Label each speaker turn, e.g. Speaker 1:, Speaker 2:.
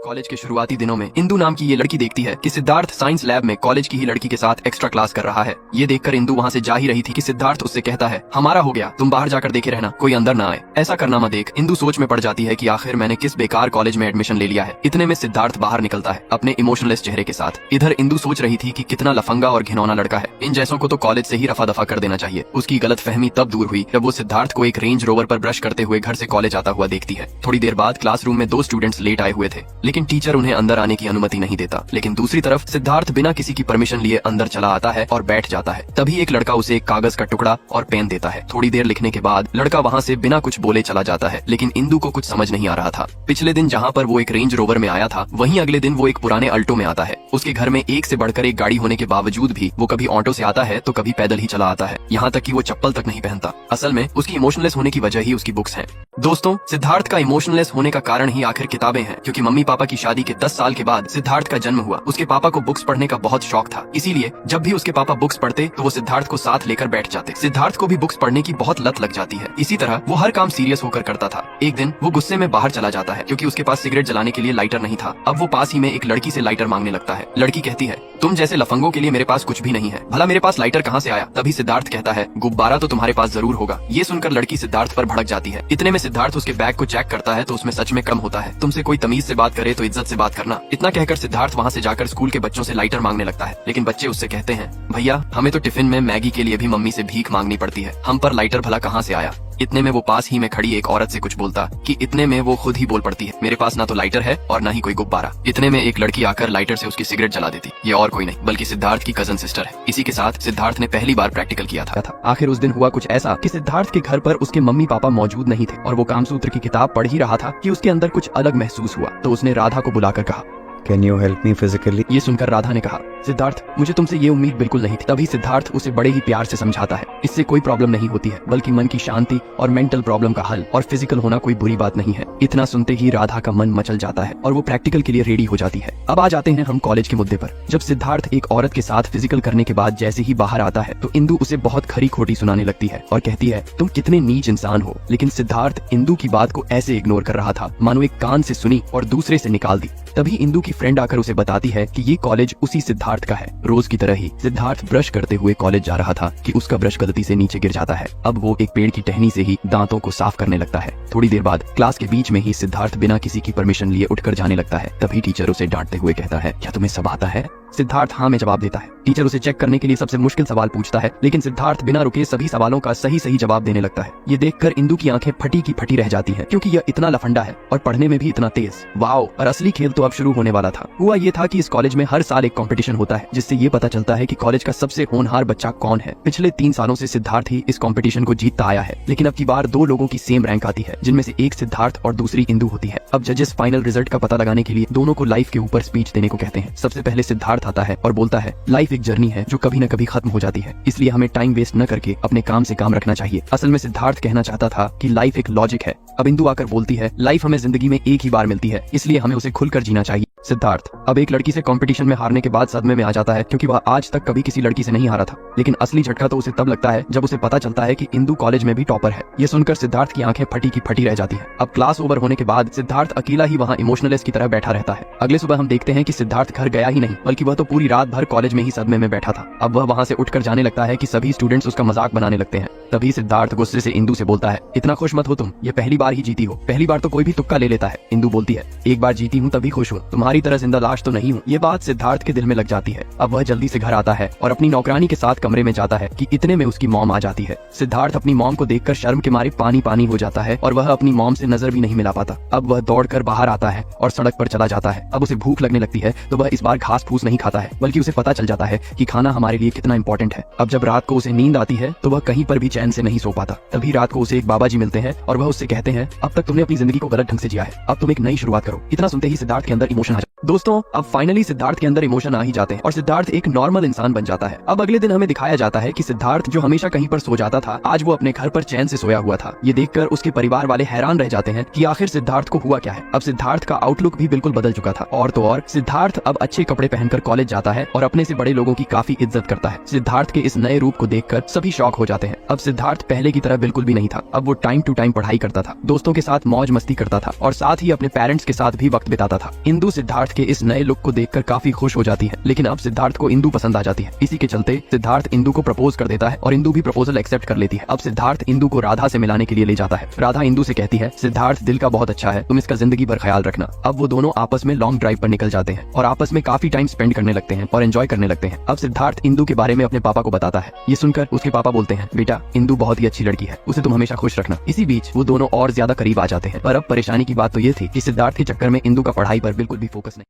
Speaker 1: College के शुरुआती दिनों में इंदु नाम की ये लड़की देखती है कि सिद्धार्थ साइंस लैब में कॉलेज की ही लड़की के साथ एक्स्ट्रा क्लास कर रहा है। ये देखकर इंदु वहाँ से जा ही रही थी कि सिद्धार्थ उससे कहता है, हमारा हो गया, तुम बाहर जाकर देखे रहना, कोई अंदर ना आए। ऐसा करना मत देख। इंदु सोच में पड़ जाती है कि आखिर मैंने किस बेकार कॉलेज में एडमिशन ले लिया है। इतने में सिद्धार्थ बाहर निकलता है अपने इमोशनलेस चेहरे के साथ। इधर इंदु सोच रही थी कि कितना लफंगा और घिनौना लड़का है, इन जैसों को तो कॉलेज से ही रफा दफा कर देना चाहिए। उसकी गलत फहमी तब दूर हुई जब वो सिद्धार्थ को एक रेंज रोवर पर ब्रश करते हुए घर से कॉलेज आता हुआ देखती है। थोड़ी देर बाद क्लासरूम में 2 स्टूडेंट्स लेट आए हुए थे, लेकिन टीचर उन्हें अंदर आने की अनुमति नहीं देता। लेकिन दूसरी तरफ सिद्धार्थ बिना किसी की परमिशन लिए अंदर चला आता है और बैठ जाता है। तभी एक लड़का उसे एक कागज का टुकड़ा और पेन देता है। थोड़ी देर लिखने के बाद लड़का वहाँ से बिना कुछ बोले चला जाता है। लेकिन इंदु को कुछ समझ नहीं आ रहा था। पिछले दिन जहाँ पर वो एक रेंज रोवर में आया था, वहीं अगले दिन वो एक पुराने अल्टो में आता है। उसके घर में एक से बढ़कर एक गाड़ी होने के बावजूद भी वो कभी ऑटो से आता है तो कभी पैदल ही चला आता है। यहाँ तक कि वो चप्पल तक नहीं पहनता। असल में उसकी इमोशनलेस होने की वजह ही उसकी बुक्स हैं। दोस्तों, सिद्धार्थ का इमोशनलेस होने का कारण ही आखिर किताबें हैं, क्योंकि मम्मी पापा की शादी के 10 साल के बाद सिद्धार्थ का जन्म हुआ। उसके पापा को बुक्स पढ़ने का बहुत शौक था, इसीलिए जब भी उसके पापा बुक्स पढ़ते तो वो सिद्धार्थ को साथ लेकर बैठ जाते। सिद्धार्थ को भी बुक्स पढ़ने की बहुत लत लग जाती है। इसी तरह वो हर काम सीरियस होकर करता था। एक दिन वो गुस्से में बाहर चला जाता है क्योंकि उसके पास सिगरेट जलाने के लिए लाइटर नहीं था। अब वो पास ही में एक लड़की से लाइटर मांगने लगता है। लड़की कहती है, तुम जैसे लफंगों के लिए मेरे पास कुछ भी नहीं है, भला मेरे पास लाइटर कहाँ से आया? तभी सिद्धार्थ कहता है, गुब्बारा तो तुम्हारे पास जरूर होगा। ये सुनकर लड़की सिद्धार्थ पर भड़क जाती है। इतने में सिद्धार्थ उसके बैग को चेक करता है तो उसमें सच में कम होता है। तुमसे कोई तमीज से बात करे तो इज्जत से बात करना। इतना कहकर सिद्धार्थ वहाँ से जाकर स्कूल के बच्चों से लाइटर मांगने लगता है। लेकिन बच्चे उससे कहते हैं, भैया हमें तो टिफिन में मैगी के लिए भी मम्मी से भीख मांगनी पड़ती है, हम पर लाइटर भला कहाँ से आया? इतने में वो पास ही में खड़ी एक औरत से कुछ बोलता कि इतने में वो खुद ही बोल पड़ती है, मेरे पास ना तो लाइटर है और ना ही कोई गुब्बारा। इतने में एक लड़की आकर लाइटर से उसकी सिगरेट जला देती। ये और कोई नहीं बल्कि सिद्धार्थ की कजन सिस्टर है। इसी के साथ सिद्धार्थ ने पहली बार प्रैक्टिकल किया था। आखिर उस दिन हुआ कुछ ऐसा कि सिद्धार्थ के घर पर उसके मम्मी पापा मौजूद नहीं थे और वो कामसूत्र की किताब पढ़ ही रहा था कि उसके अंदर कुछ अलग महसूस हुआ। तो उसने राधा को बुलाकर कहा,
Speaker 2: can you help me physically?
Speaker 1: ये सुनकर राधा ने कहा, सिद्धार्थ मुझे तुमसे ये उम्मीद बिल्कुल नहीं थी। तभी सिद्धार्थ उसे बड़े ही प्यार से समझाता है, इससे कोई प्रॉब्लम नहीं होती है, बल्कि मन की शांति और मेंटल प्रॉब्लम का हल, और फिजिकल होना कोई बुरी बात नहीं है। इतना सुनते ही राधा का मन मचल जाता है और वो प्रैक्टिकल के लिए रेडी हो जाती है। अब आ जाते हैं हम कॉलेज के मुद्दे पर। जब सिद्धार्थ एक औरत के साथ फिजिकल करने के बाद जैसे ही बाहर आता है तो इंदु उसे बहुत खरी खोटी सुनाने लगती है और कहती है, तुम कितने नीच इंसान हो। लेकिन सिद्धार्थ इंदु की बात को ऐसे इग्नोर कर रहा था मानो एक कान से सुनी और दूसरे से निकाल दी। तभी इंदु की फ्रेंड आकर उसे बताती है कि ये कॉलेज उसी सिद्धार्थ का है। रोज की तरह ही सिद्धार्थ ब्रश करते हुए कॉलेज जा रहा था कि उसका ब्रश गलती से नीचे गिर जाता है। अब वो एक पेड़ की टहनी से ही दांतों को साफ करने लगता है। थोड़ी देर बाद क्लास के बीच में ही सिद्धार्थ बिना किसी की परमिशन लिए उठकर जाने लगता है। तभी टीचर उसे डांटते हुए कहता है, क्या तुम्हें सब आता है? सिद्धार्थ हाँ में जवाब देता है। टीचर उसे चेक करने के लिए सबसे मुश्किल सवाल पूछता है, लेकिन सिद्धार्थ बिना रुके सभी सवालों का सही सही जवाब देने लगता है। ये देखकर इंदु की आंखें फटी की फटी रह जाती हैं, क्योंकि यह इतना लफंडा है और पढ़ने में भी इतना तेज। वाओ! और असली खेल तो अब शुरू होने वाला था। हुआ ये था कि इस कॉलेज में हर साल एक कंपटीशन होता है, जिससे ये पता चलता है कि कॉलेज का सबसे होनहार बच्चा कौन है। पिछले 3 सालों से सिद्धार्थ ही इस कंपटीशन को जीतता आया है, लेकिन अब की बार 2 लोगों की सेम रैंक आती है, जिनमें से एक सिद्धार्थ और दूसरी इंदु होती है। अब जजेस फाइनल रिजल्ट का पता लगाने के लिए दोनों को लाइफ के ऊपर स्पीच देने को कहते हैं। सबसे पहले सिद्धार्थ आता है और बोलता है, लाइफ एक जर्नी है जो कभी न कभी खत्म हो जाती है, इसलिए हमें टाइम वेस्ट न करके अपने काम से काम रखना चाहिए। असल में सिद्धार्थ कहना चाहता था कि लाइफ एक लॉजिक है। अब इंदु आकर बोलती है, लाइफ हमें जिंदगी में एक ही बार मिलती है, इसलिए हमें उसे खुलकर जीना चाहिए। सिद्धार्थ अब एक लड़की से कंपटीशन में हारने के बाद सदमे में आ जाता है, क्योंकि वह आज तक कभी किसी लड़की से नहीं हारा था। लेकिन असली झटका तो उसे तब लगता है जब उसे पता चलता है कि इंदु कॉलेज में भी टॉपर है। ये सुनकर सिद्धार्थ की आंखें फटी की फटी रह जाती है। अब क्लास ओवर होने के बाद सिद्धार्थ अकेला ही वहाँ इमोशनलेस की तरह बैठा रहता है। अगले सुबह हम देखते हैं कि सिद्धार्थ घर गया ही नहीं, बल्कि वह तो पूरी रात भर कॉलेज में ही सदमे में बैठा था। अब वह वहाँ से उठकर जाने लगता है कि सभी स्टूडेंट्स उसका मजाक बनाने लगते हैं। तभी सिद्धार्थ गुस्से से इंदु से बोलता है, इतना खुश मत हो तुम, ये पहली बार ही जीती हो। पहली बार तो कोई भी तुक्का ले लेता है। इंदु बोलती है, एक बार जीती हूँ तभी खुश हूँ, तुम्हारी तरह जिंदा लाश तो नहीं हूँ। ये बात सिद्धार्थ के दिल में लग जाती है। अब वह जल्दी से घर आता है और अपनी नौकरानी के साथ कमरे में जाता है कि इतने में उसकी मॉम आ जाती है। सिद्धार्थ अपनी मॉम को देखकर शर्म के मारे पानी पानी हो जाता है और वह अपनी मॉम से नजर भी नहीं मिला पाता। अब वह दौड़कर बाहर आता है और सड़क पर चला जाता है। अब उसे भूख लगने लगती है तो वह इस बार घास फूस नहीं खाता है, बल्कि उसे पता चल जाता है कि खाना हमारे लिए कितना इंपॉर्टेंट है। अब जब रात को उसे नींद आती है तो वह कहीं पर भी चैन से नहीं सो पाता। तभी रात को उसे एक बाबा जी मिलते हैं और वह उससे कहते हैं, अब तक तुमने अपनी जिंदगी को गलत ढंग से जिया है, अब तुम एक नई शुरुआत करो। इतना सुनते ही सिद्धार्थ के अंदर इमोशन आ जाता है। दोस्तों अब फाइनली सिद्धार्थ के अंदर इमोशन आ ही जाते हैं और सिद्धार्थ एक नॉर्मल इंसान बन जाता है। अब अगले दिन हमें दिखाया जाता है कि सिद्धार्थ जो हमेशा कहीं पर सो जाता था, आज वो अपने घर पर चैन से सोया हुआ था। ये देखकर उसके परिवार वाले हैरान रह जाते हैं कि आखिर सिद्धार्थ को हुआ क्या है। अब सिद्धार्थ का आउटलुक भी बिल्कुल बदल चुका था और तो और सिद्धार्थ अब अच्छे कपड़े पहनकर कॉलेज जाता है और अपने से बड़े लोगों की काफी इज्जत करता है। सिद्धार्थ के इस नए रूप को देखकर सभी शॉक हो जाते हैं। अब सिद्धार्थ पहले की तरह बिल्कुल भी नहीं था। अब वो टाइम टू टाइम पढ़ाई करता था, दोस्तों के साथ मौज मस्ती करता था और साथ ही अपने पेरेंट्स के साथ भी वक्त बिताता था। इंदु सिद्धार्थ के इस नए लुक को देखकर काफी खुश हो जाती है, लेकिन अब सिद्धार्थ को इंदु पसंद आ जाती है। इसी के चलते सिद्धार्थ इंदु को प्रपोज कर देता है और इंदु भी प्रपोजल एक्सेप्ट कर लेती है। अब सिद्धार्थ इंदु को राधा से मिलाने के लिए ले जाता है। राधा इंदु से कहती है, सिद्धार्थ दिल का बहुत अच्छा है, तुम इसका जिंदगी भर ख्याल रखना। अब वो दोनों आपस में लॉन्ग ड्राइव पर निकल जाते हैं और आपस में काफी टाइम स्पेंड करने लगते हैं और एंजॉय करने लगते हैं। अब सिद्धार्थ इंदु के बारे में अपने पापा को बताता है। ये सुनकर उसके पापा बोलते हैं, बेटा इंदु बहुत ही अच्छी लड़की है, उसे तुम हमेशा खुश रखना। इसी बीच वो दोनों और ज्यादा करीब आ जाते हैं। पर अब परेशानी की बात तो ये थी कि सिद्धार्थ के चक्कर में इंदु का पढ़ाई पर बिल्कुल भी फोकस नहीं